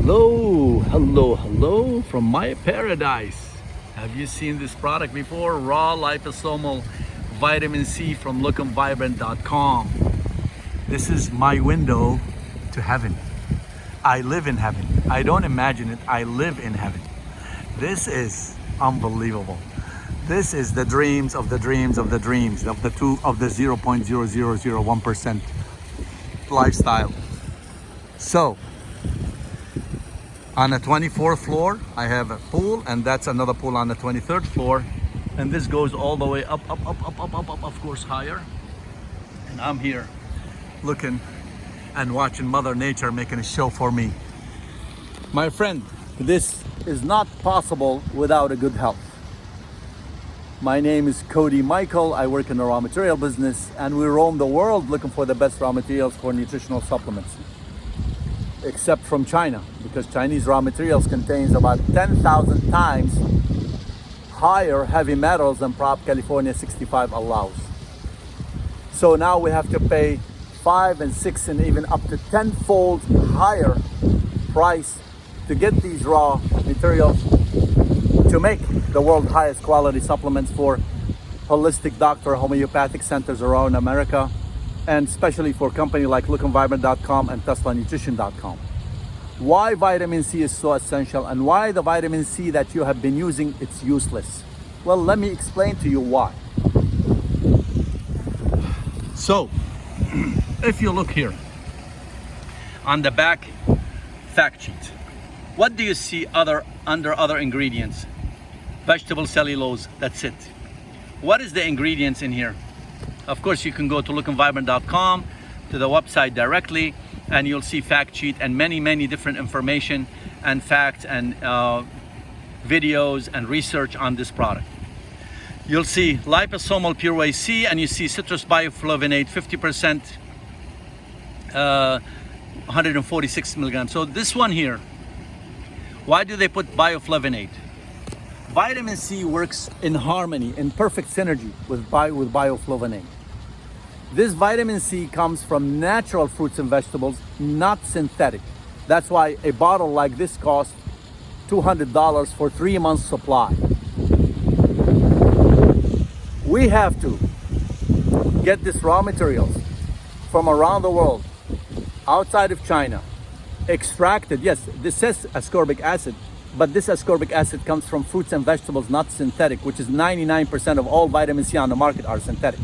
Hello from my paradise. Have you seen this product before? Raw liposomal vitamin C from lookandvibrant.com. This is my window to heaven. I live in heaven. I don't imagine it, I live in heaven. This is unbelievable. This is the dreams of the dreams of the dreams of the 0.0001% lifestyle. So on the 24th floor, I have a pool, and that's another pool on the 23rd floor. And this goes all the way up, of course, higher. And I'm here looking and watching Mother Nature making a show for me. My friend, this is not possible without a good health. My name is Cody Michael. I work in the raw material business, and we roam the world looking for the best raw materials for nutritional supplements. Except from China, because Chinese raw materials contains about 10,000 times higher heavy metals than Prop California 65 allows. So now we have to pay 5 and 6 and even up to 10-fold higher price to get these raw materials to make the world's highest quality supplements for holistic doctor homeopathic centers around America, and especially for companies like lookandvibrant.com and teslanutrition.com. Why vitamin C is so essential, and why the vitamin C that you have been using, it's useless. Well, let me explain to you why. So, if you look here on the back fact sheet, what do you see under other ingredients? Vegetable cellulose, that's it. What is the ingredients in here? Of course, you can go to lookandvibrant.com, to the website directly, and you'll see fact sheet and many different information and facts and videos and research on this product. You'll see liposomal pure whey C, and you see citrus bioflavonate 50%, 146 milligrams. So this one here, why do they put bioflavonate? Vitamin C works in harmony, in perfect synergy with bioflavonate. This vitamin C comes from natural fruits and vegetables, not synthetic. That's why a bottle like this costs $200 for 3 months supply. We have to get this raw materials from around the world, outside of China, extracted. Yes, this says ascorbic acid, but this ascorbic acid comes from fruits and vegetables, not synthetic, which is 99% of all vitamin C on the market are synthetic.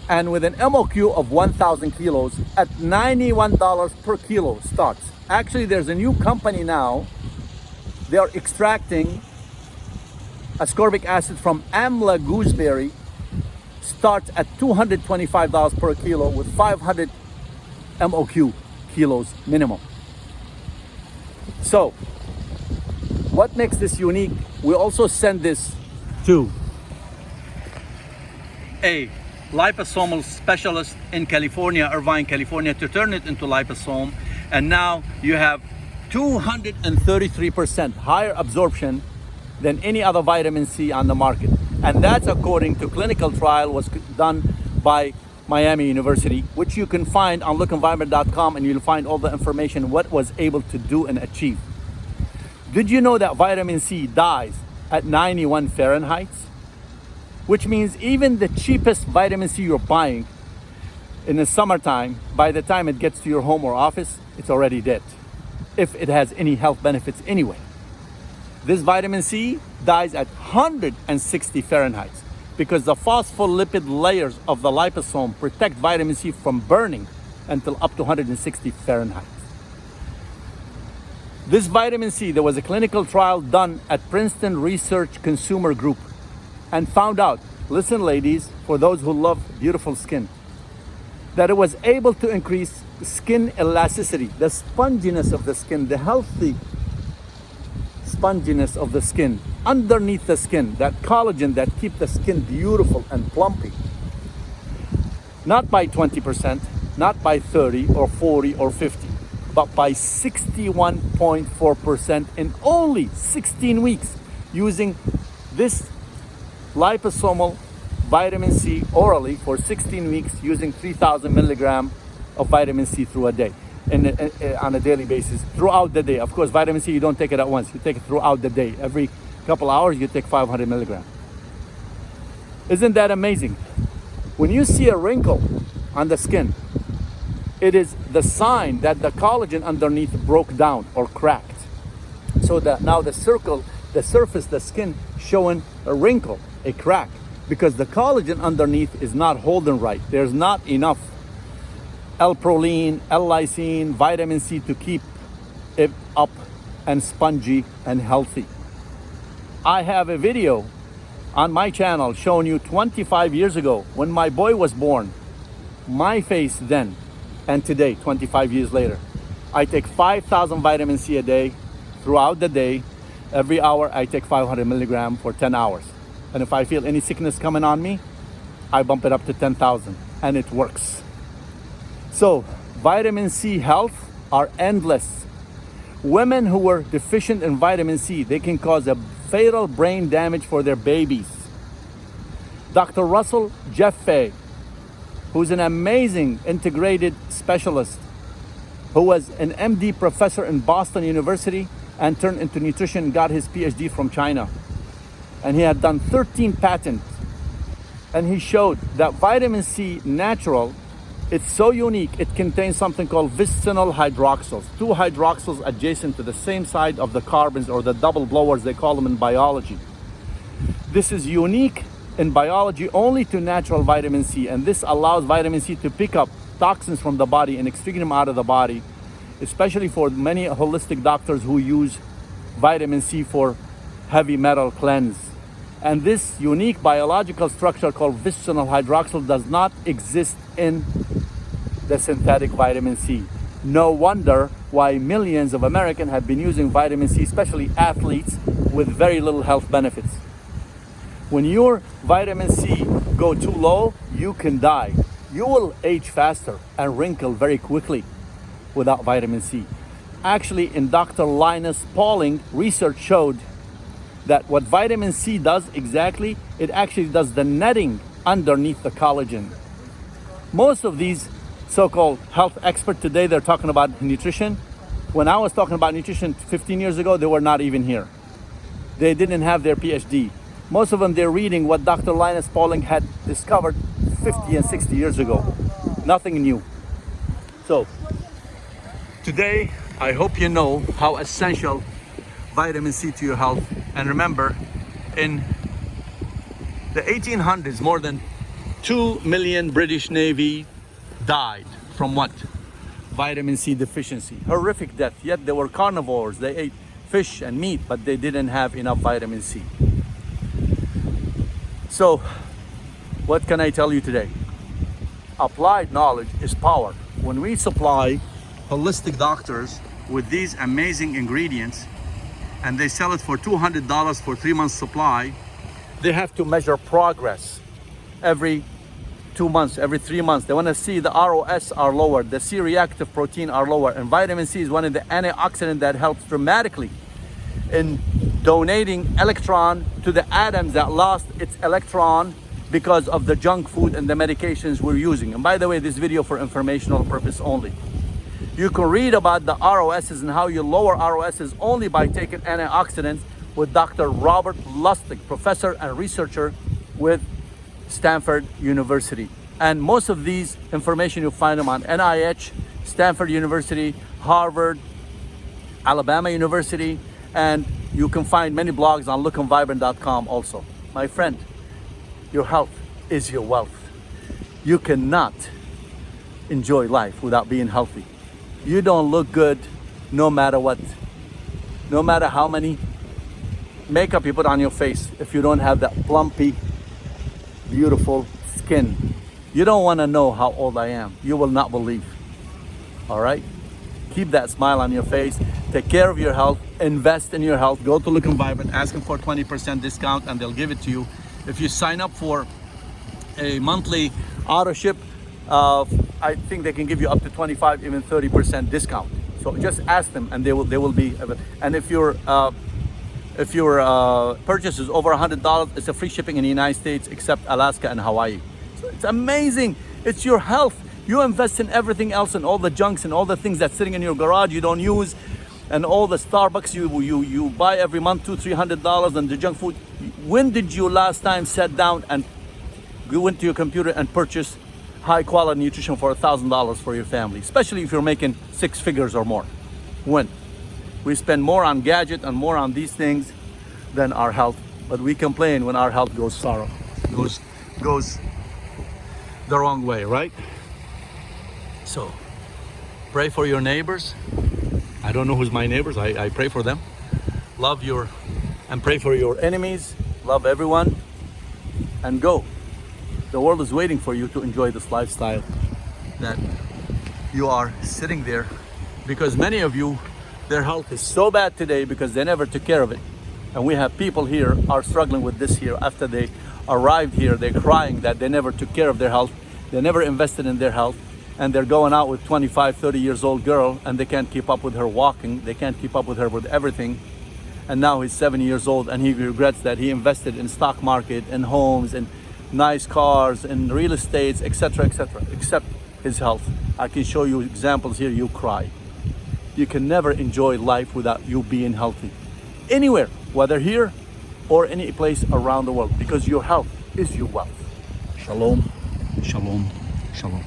And with an MOQ of 1,000 kilos at $91 per kilo starts. Actually, there's a new company now. They are extracting ascorbic acid from Amla gooseberry, starts at $225 per kilo with 500 MOQ kilos minimum. So, what makes this unique? We also send this to a liposomal specialist in California, Irvine, California, to turn it into liposome. And now you have 233% higher absorption than any other vitamin C on the market. And that's according to clinical trial was done by Miami University, which you can find on lookandvibrant.com, and you'll find all the information what was able to do and achieve. Did you know that vitamin C dies at 91 Fahrenheit? Which means even the cheapest vitamin C you're buying in the summertime, by the time it gets to your home or office, it's already dead, if it has any health benefits anyway. This vitamin C dies at 160 Fahrenheit because the phospholipid layers of the liposome protect vitamin C from burning until up to 160 Fahrenheit. This vitamin C, there was a clinical trial done at Princeton Research Consumer Group, and found out, listen ladies, for those who love beautiful skin, that it was able to increase skin elasticity, the sponginess of the skin, the healthy sponginess of the skin, underneath the skin, that collagen that keeps the skin beautiful and plumpy. Not by 20%, not by 30 or 40 or 50, but by 61.4% in only 16 weeks using this liposomal vitamin C orally for 16 weeks using 3,000 milligrams of vitamin C through a day. on a daily basis throughout the day. Of course, vitamin C, you don't take it at once. You take it throughout the day. Every couple hours, you take 500 milligrams. Isn't that amazing? When you see a wrinkle on the skin, it is the sign that the collagen underneath broke down or cracked. So that now the surface, the skin showing a wrinkle, a crack, because the collagen underneath is not holding right. There's not enough L-proline, L-lysine, vitamin C to keep it up and spongy and healthy. I have a video on my channel showing you 25 years ago when my boy was born, my face then and today, 25 years later. I take 5,000 vitamin C a day throughout the day. Every hour I take 500 milligrams for 10 hours. And if I feel any sickness coming on me, I bump it up to 10,000 and it works. So vitamin C health are endless. Women who were deficient in vitamin C, they can cause a fatal brain damage for their babies. Dr. Russell Jeffay, who's an amazing integrated specialist, who was an MD professor in Boston University and turned into nutrition, got his PhD from China. And he had done 13 patents. And he showed that vitamin C natural, it's so unique, it contains something called vicinal hydroxyls, two hydroxyls adjacent to the same side of the carbons, or the double blowers they call them in biology. This is unique in biology only to natural vitamin C, and this allows vitamin C to pick up toxins from the body and excrete them out of the body, especially for many holistic doctors who use vitamin C for heavy metal cleanse. And this unique biological structure called vicinal hydroxyl does not exist in the synthetic vitamin C. No wonder why millions of Americans have been using vitamin C, especially athletes, with very little health benefits. When your vitamin C go too low, you can die. You will age faster and wrinkle very quickly without vitamin C. Actually, in Dr. Linus Pauling, research showed that what vitamin C does exactly, it actually does the netting underneath the collagen. Most of these so-called health experts today, they're talking about nutrition. When I was talking about nutrition 15 years ago, they were not even here. They didn't have their PhD. Most of them, they're reading what Dr. Linus Pauling had discovered 50 and 60 years ago. Nothing new. So today, I hope you know how essential vitamin C to your health. And remember, in the 1800s, more than 2 million British Navy died from what? Vitamin C deficiency. Horrific death. Yet they were carnivores. They ate fish and meat, but they didn't have enough vitamin C. So, what can I tell you today? Applied knowledge is power. When we supply holistic doctors with these amazing ingredients and they sell it for $200 for 3 months supply, they have to measure progress every 2 months, every 3 months. They want to see the ROS are lower, the C-reactive protein are lower, and vitamin C is one of the antioxidants that helps dramatically in donating electron to the atoms that lost its electron because of the junk food and the medications we're using. And by the way, this video for informational purpose only. You can read about the ROSs and how you lower ROSs only by taking antioxidants with Dr. Robert Lustig, professor and researcher with Stanford University. And most of these information you'll find them on NIH, Stanford University, Harvard, Alabama University, and you can find many blogs on lookandvibrant.com also. My friend, your health is your wealth. You cannot enjoy life without being healthy. You don't look good no matter what. No matter how many makeup you put on your face, if you don't have that plumpy, beautiful skin. You don't want to know how old I am. You will not believe. All right? Keep that smile on your face. Take care of your health. Invest in your health. Go to Look and Vibrant. Ask them for 20% discount and they'll give it to you. If you sign up for a monthly auto ship, I think they can give you up to 25, even 30% discount. So just ask them and they will be. And if your purchase is over $100, it's a free shipping in the United States except Alaska and Hawaii. So it's amazing. It's your health. You invest in everything else and all the junks and all the things that's sitting in your garage you don't use, and all the Starbucks you buy every month, $200-300, and the junk food. When did you last time sat down and go into your computer and purchase high quality nutrition for $1,000 for your family, especially if you're making 6 figures or more? When? We spend more on gadget and more on these things than our health, but we complain when our health goes goes the wrong way, right? So pray for your neighbors. I don't know who's my neighbors. I pray for them. Love your and pray for your enemies. Love everyone and go. The world is waiting for you to enjoy this lifestyle that you are sitting there, because many of you, their health is so bad today because they never took care of it. And we have people here are struggling with this here after they arrived here. They're crying that they never took care of their health. They never invested in their health. And they're going out with 25, 30 years old girl and they can't keep up with her walking. They can't keep up with her with everything. And now he's 70 years old and he regrets that he invested in stock market and homes and nice cars and real estates, etc., except his health. I can show you examples here, you cry. You can never enjoy life without you being healthy. Anywhere, whether here or any place around the world, because your health is your wealth. Shalom, shalom, shalom.